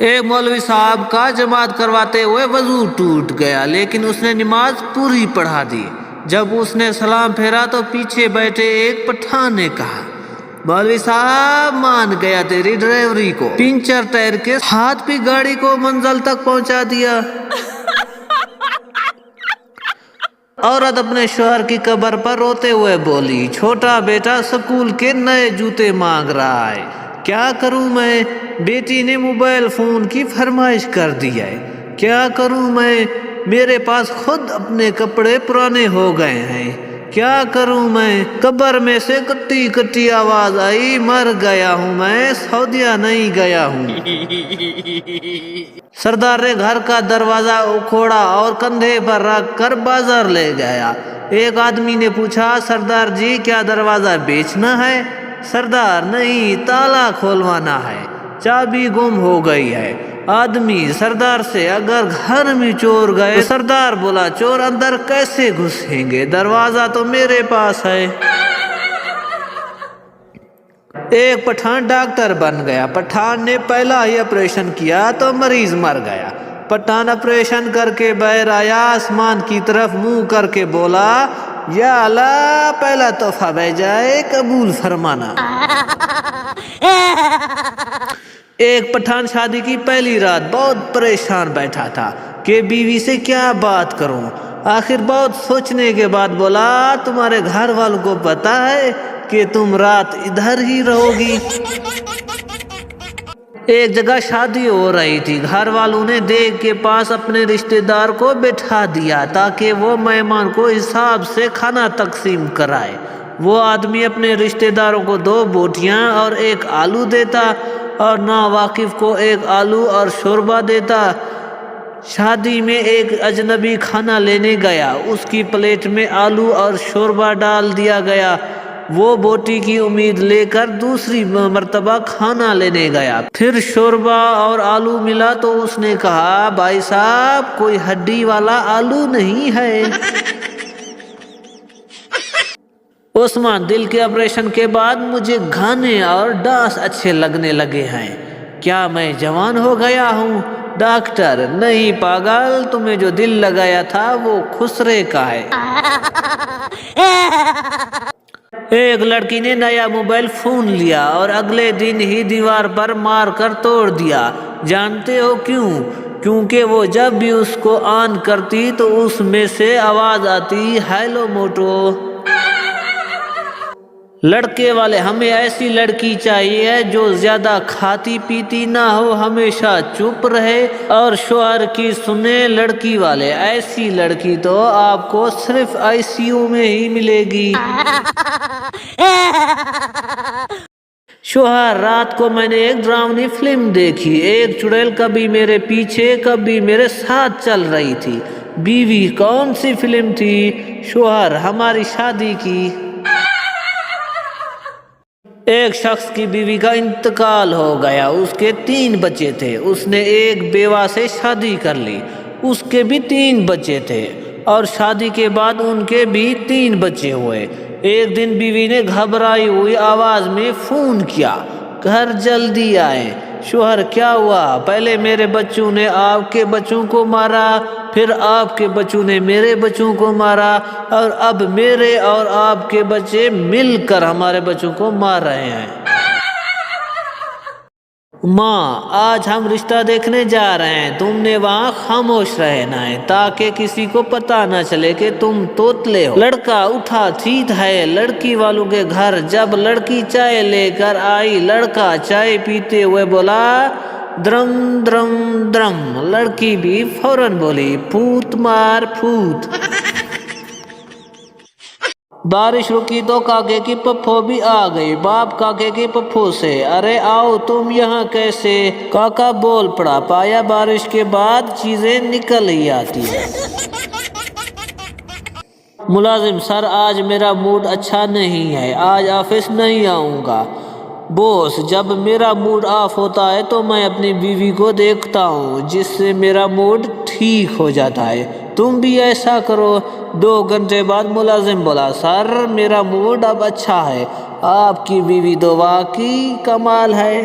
ایک مولوی صاحب کا جماعت کرواتے ہوئے وضو ٹوٹ گیا، لیکن اس نے نماز پوری پڑھا دی۔ جب اس نے سلام پھیرا تو پیچھے بیٹھے ایک پٹھان نے کہا، مولوی صاحب مان گیا تیری ڈرائیوری کو، پنچر ٹائر کے ہاتھ بھی گاڑی کو منزل تک پہنچا دیا۔ عورت اپنے شوہر کی قبر پر روتے ہوئے بولی، چھوٹا بیٹا سکول کے نئے جوتے مانگ رہا ہے، کیا کروں میں؟ بیٹی نے موبائل فون کی فرمائش کر دی ہے، کیا کروں میں؟ میرے پاس خود اپنے کپڑے پرانے ہو گئے ہیں، کیا کروں میں؟ قبر میں سے کٹی کٹی آواز آئی، مر گیا ہوں میں، سعودیہ نہیں گیا ہوں۔ سردار نے گھر کا دروازہ کھولا اور کندھے پر رکھ کر بازار لے گیا۔ ایک آدمی نے پوچھا، سردار جی کیا دروازہ بیچنا ہے؟ سردار نہیں، تالا کھولوانا ہے، چابی گم ہو گئی ہے۔ آدمی سردار سے، اگر گھر میں چور گئے؟ سردار بولا، چور اندر کیسے گھسیں گے، دروازہ تو میرے پاس ہے۔ ایک پٹھان ڈاکٹر بن گیا۔ پٹھان نے پہلا ہی آپریشن کیا تو مریض مر گیا۔ پٹھان آپریشن کر کے باہر آیا، آسمان کی طرف منہ کر کے بولا، یا اللہ پہلا تحفہ بھیجا ہے، قبول فرمانا۔ ایک پٹھان شادی کی پہلی رات بہت پریشان بیٹھا تھا کہ بیوی سے کیا بات کروں۔ آخر بہت سوچنے کے بعد بولا، تمہارے گھر والوں کو پتا ہے کہ تم رات ادھر ہی رہو گی؟ ایک جگہ شادی ہو رہی تھی، گھر والوں نے دیگ کے پاس اپنے رشتہ دار کو بٹھا دیا تاکہ وہ مہمان کو حساب سے کھانا تقسیم کرائے۔ وہ آدمی اپنے رشتہ داروں کو 2 بوٹیاں اور 1 آلو دیتا اور ناواقف کو 1 آلو اور شوربہ دیتا۔ شادی میں ایک اجنبی کھانا لینے گیا، اس کی پلیٹ میں آلو اور شوربہ ڈال دیا گیا۔ وہ بوٹی کی امید لے کر دوسری مرتبہ کھانا لینے گیا، پھر شوربہ اور آلو ملا تو اس نے کہا، بھائی صاحب کوئی ہڈی والا آلو نہیں ہے؟ عثمان، دل کے آپریشن کے بعد مجھے گانے اور ڈانس اچھے لگنے لگے ہیں، کیا میں جوان ہو گیا ہوں؟ ڈاکٹر، نہیں پاگل، تمہیں جو دل لگایا تھا وہ خسرے کا ہے۔ ایک لڑکی نے نیا موبائل فون لیا اور اگلے دن ہی دیوار پر مار کر توڑ دیا۔ جانتے ہو کیوں؟ کیونکہ وہ جب بھی اس کو آن کرتی تو اس میں سے آواز آتی، ہیلو موٹو۔ لڑکے والے، ہمیں ایسی لڑکی چاہیے جو زیادہ کھاتی پیتی نہ ہو، ہمیشہ چپ رہے اور شوہر کی سنے۔ لڑکی والے، ایسی لڑکی تو آپ کو صرف ICU میں ہی ملے گی۔ شوہر، رات کو میں نے ایک ڈراؤنی فلم دیکھی، ایک چڑیل کبھی میرے پیچھے کبھی میرے ساتھ چل رہی تھی۔ بیوی، کون سی فلم تھی؟ شوہر، ہماری شادی کی۔ ایک شخص کی بیوی کا انتقال ہو گیا، اس کے 3 بچے تھے۔ اس نے ایک بیوہ سے شادی کر لی، اس کے بھی 3 بچے تھے، اور شادی کے بعد ان کے بھی 3 بچے ہوئے۔ ایک دن بیوی نے گھبرائی ہوئی آواز میں فون کیا، گھر جلدی آئیں۔ شوہر، کیا ہوا؟ پہلے میرے بچوں نے آپ کے بچوں کو مارا، پھر آپ کے بچوں نے میرے بچوں کو مارا، اور اب میرے اور آپ کے بچے مل کر ہمارے بچوں کو مار رہے ہیں۔ ماں، آج ہم رشتہ دیکھنے جا رہے ہیں، تم نے وہاں خاموش رہنا ہے تاکہ کسی کو پتہ نہ چلے کہ تم توتلے ہو۔ لڑکا اٹھا، ٹھیک ہے، لڑکی والوں کے گھر جب لڑکی چائے لے کر آئی، لڑکا چائے پیتے ہوئے بولا، درم درم درم۔ لڑکی بھی فوراً بولی، پھوت مار پھوت۔ بارش رکی تو کاکے کی پپھو بھی آ گئی۔ باپ کاکے کی پپھو سے، ارے آؤ، تم یہاں کیسے؟ کاکا بول پڑا، پایا بارش کے بعد چیزیں نکل ہی آتی ہیں۔ ملازم، سر آج میرا موڈ اچھا نہیں ہے، آج آفس نہیں آؤں گا۔ بوس، جب میرا موڈ آف ہوتا ہے تو میں اپنی بیوی کو دیکھتا ہوں، جس سے میرا موڈ ٹھیک ہو جاتا ہے، تم بھی ایسا کرو۔ 2 گھنٹے بعد ملازم بولا، سر میرا موڈ اب اچھا ہے، آپ کی بیوی تو واقعی کمال ہے۔